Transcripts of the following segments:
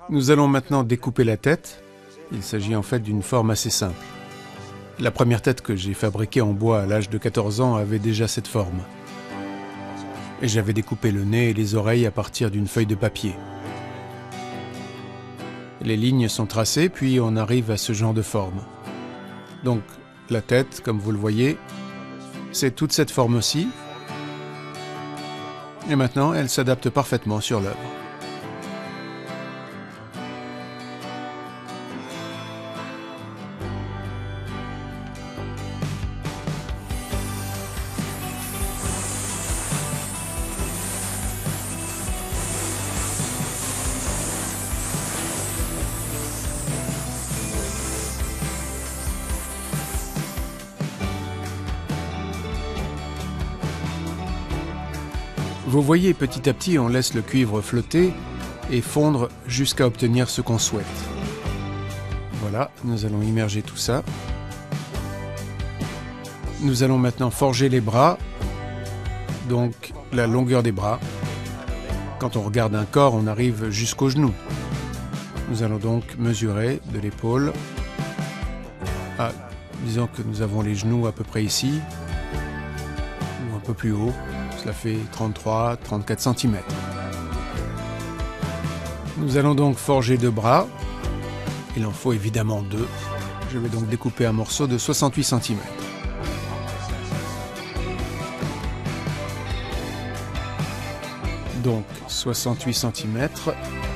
Nous allons maintenant découper la tête. Il s'agit en fait d'une forme assez simple. La première tête que j'ai fabriquée en bois à l'âge de 14 ans avait déjà cette forme. Et j'avais découpé le nez et les oreilles à partir d'une feuille de papier. Les lignes sont tracées, puis on arrive à ce genre de forme. Donc la tête, comme vous le voyez, c'est toute cette forme aussi. Et maintenant, elle s'adapte parfaitement sur l'œuvre. Vous voyez, petit à petit, on laisse le cuivre flotter et fondre jusqu'à obtenir ce qu'on souhaite. Voilà, nous allons immerger tout ça. Nous allons maintenant forger les bras, donc la longueur des bras. Quand on regarde un corps, on arrive jusqu'au genou. Nous allons donc mesurer de l'épaule. Disons que nous avons les genoux à peu près ici, ou un peu plus haut. Cela fait 33-34 cm. Nous allons donc forger 2 bras. Il en faut évidemment 2. Je vais donc découper un morceau de 68 cm. Donc 68 cm,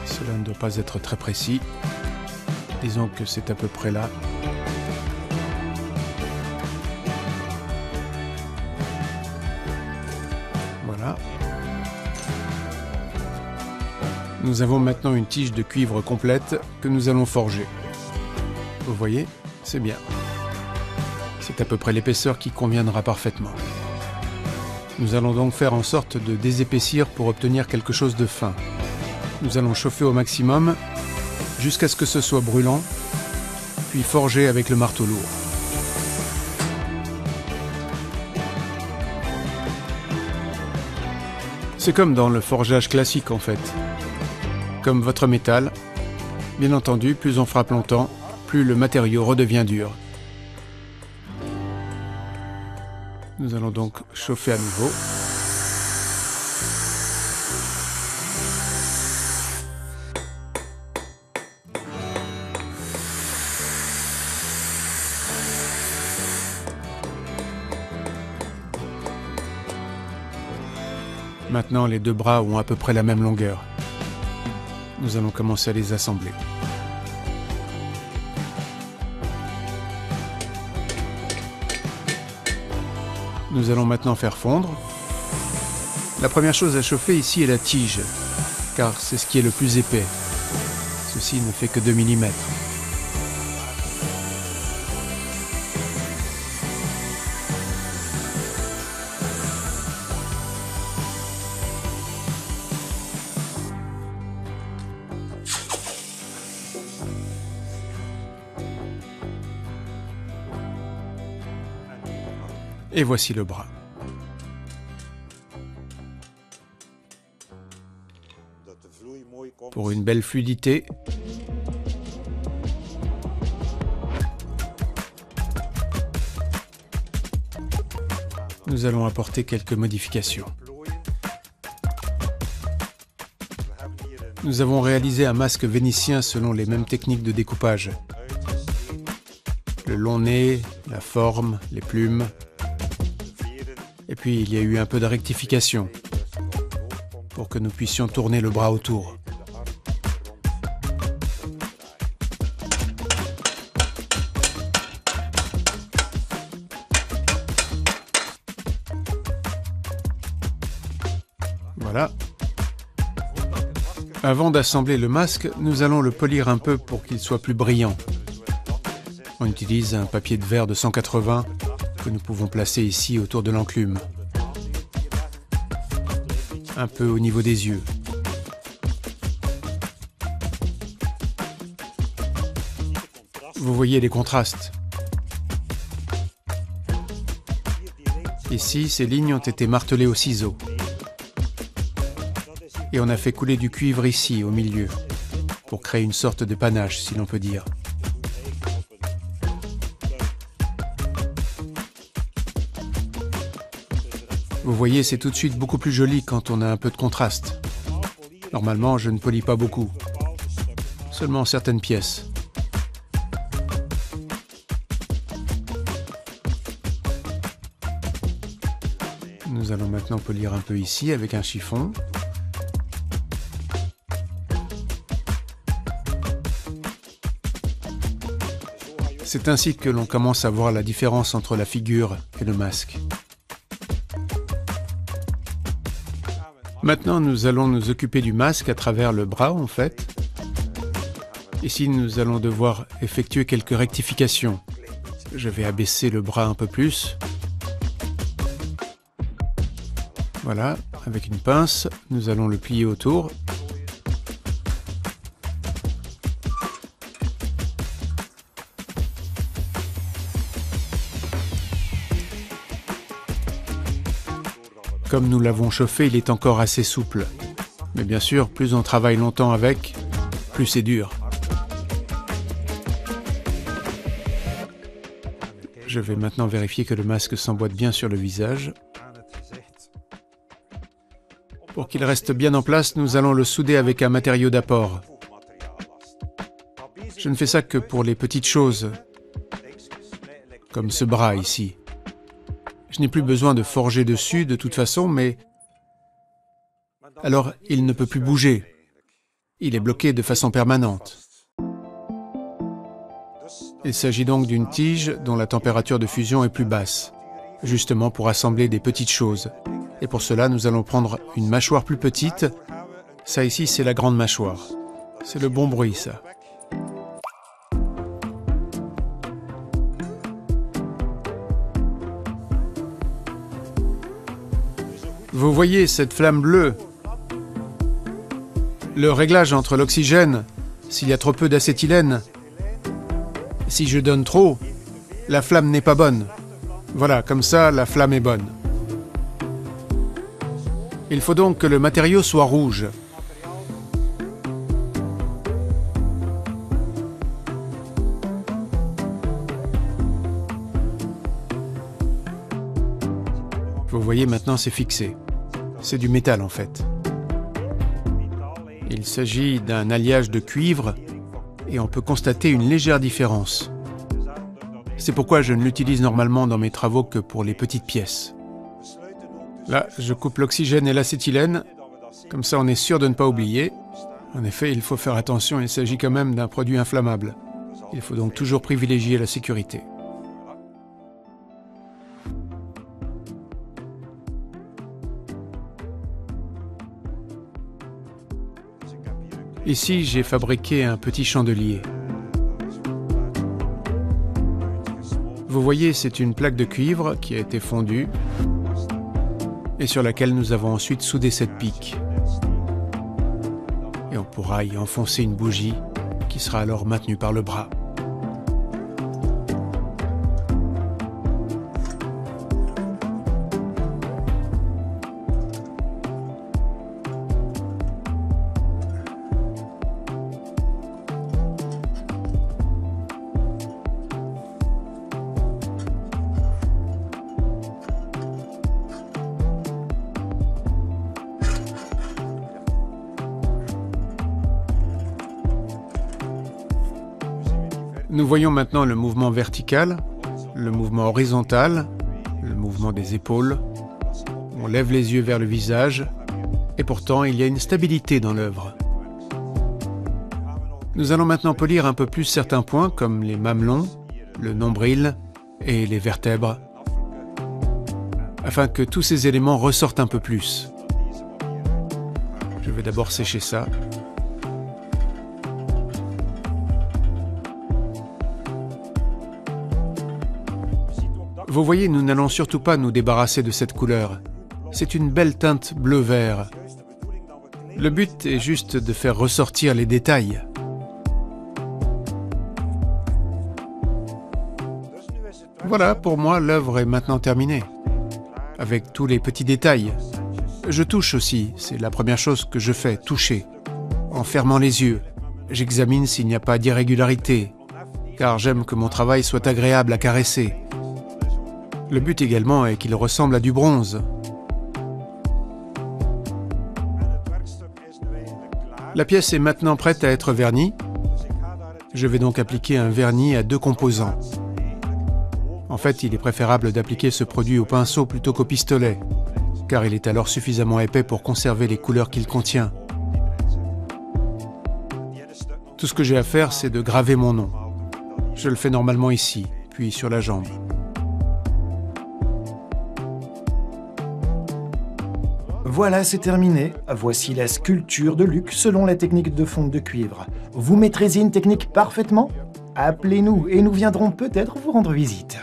cela ne doit pas être très précis. Disons que c'est à peu près là. Voilà. Nous avons maintenant une tige de cuivre complète que nous allons forger. Vous voyez, c'est bien. C'est à peu près l'épaisseur qui conviendra parfaitement. Nous allons donc faire en sorte de désépaissir pour obtenir quelque chose de fin. Nous allons chauffer au maximum jusqu'à ce que ce soit brûlant, puis forger avec le marteau lourd. C'est comme dans le forgeage classique en fait. Comme votre métal, bien entendu, plus on frappe longtemps, plus le matériau redevient dur. Nous allons donc chauffer à nouveau. Maintenant, les 2 bras ont à peu près la même longueur. Nous allons commencer à les assembler. Nous allons maintenant faire fondre. La première chose à chauffer ici est la tige, car c'est ce qui est le plus épais. Ceci ne fait que 2 mm. Et voici le bras. Pour une belle fluidité, nous allons apporter quelques modifications. Nous avons réalisé un masque vénitien selon les mêmes techniques de découpage. Le long nez, la forme, les plumes. Et puis il y a eu un peu de rectification pour que nous puissions tourner le bras autour. Voilà. Avant d'assembler le masque, nous allons le polir un peu pour qu'il soit plus brillant. On utilise un papier de verre de 180 que nous pouvons placer ici autour de l'enclume. Un peu au niveau des yeux. Vous voyez les contrastes. Ici, ces lignes ont été martelées au ciseau. Et on a fait couler du cuivre ici, au milieu. pour créer une sorte de panache, si l'on peut dire. Vous voyez, c'est tout de suite beaucoup plus joli quand on a un peu de contraste. Normalement, je ne polis pas beaucoup, seulement certaines pièces. Nous allons maintenant polir un peu ici avec un chiffon. C'est ainsi que l'on commence à voir la différence entre la figure et le masque. Maintenant, nous allons nous occuper du masque à travers le bras, en fait. Ici, nous allons devoir effectuer quelques rectifications. Je vais abaisser le bras un peu plus. Voilà, avec une pince, nous allons le plier autour. Comme nous l'avons chauffé, il est encore assez souple. Mais bien sûr, plus on travaille longtemps avec, plus c'est dur. Je vais maintenant vérifier que le masque s'emboîte bien sur le visage. Pour qu'il reste bien en place, nous allons le souder avec un matériau d'apport. Je ne fais ça que pour les petites choses, comme ce bras ici. Je n'ai plus besoin de forger dessus de toute façon, mais alors il ne peut plus bouger. Il est bloqué de façon permanente. Il s'agit donc d'une tige dont la température de fusion est plus basse, justement pour assembler des petites choses. Et pour cela, nous allons prendre une mâchoire plus petite. Ça ici, c'est la grande mâchoire. C'est le bon bruit, ça. Vous voyez cette flamme bleue? Le réglage entre l'oxygène, s'il y a trop peu d'acétylène, si je donne trop, la flamme n'est pas bonne. Voilà, comme ça, la flamme est bonne. Il faut donc que le matériau soit rouge. Vous voyez, maintenant c'est fixé. C'est du métal en fait. Il s'agit d'un alliage de cuivre et on peut constater une légère différence. C'est pourquoi je ne l'utilise normalement dans mes travaux que pour les petites pièces. Là, je coupe l'oxygène et l'acétylène, comme ça on est sûr de ne pas oublier. En effet, il faut faire attention, il s'agit quand même d'un produit inflammable. Il faut donc toujours privilégier la sécurité. Ici, j'ai fabriqué un petit chandelier. Vous voyez, c'est une plaque de cuivre qui a été fondue et sur laquelle nous avons ensuite soudé cette pique. Et on pourra y enfoncer une bougie qui sera alors maintenue par le bras. Nous voyons maintenant le mouvement vertical, le mouvement horizontal, le mouvement des épaules. On lève les yeux vers le visage, et pourtant il y a une stabilité dans l'œuvre. Nous allons maintenant polir un peu plus certains points, comme les mamelons, le nombril et les vertèbres, afin que tous ces éléments ressortent un peu plus. Je vais d'abord sécher ça. Vous voyez, nous n'allons surtout pas nous débarrasser de cette couleur. C'est une belle teinte bleu-vert. Le but est juste de faire ressortir les détails. Voilà, pour moi, l'œuvre est maintenant terminée. Avec tous les petits détails. Je touche aussi, c'est la première chose que je fais, toucher. En fermant les yeux. j'examine s'il n'y a pas d'irrégularité, car j'aime que mon travail soit agréable à caresser. Le but également est qu'il ressemble à du bronze. La pièce est maintenant prête à être vernie. Je vais donc appliquer un vernis à 2 composants. En fait, il est préférable d'appliquer ce produit au pinceau plutôt qu'au pistolet, car il est alors suffisamment épais pour conserver les couleurs qu'il contient. Tout ce que j'ai à faire, c'est de graver mon nom. Je le fais normalement ici, puis sur la jambe. Voilà, c'est terminé. Voici la sculpture de Luc selon la technique de fonte de cuivre. Vous maîtrisez une technique parfaitement? Appelez-nous et nous viendrons peut-être vous rendre visite.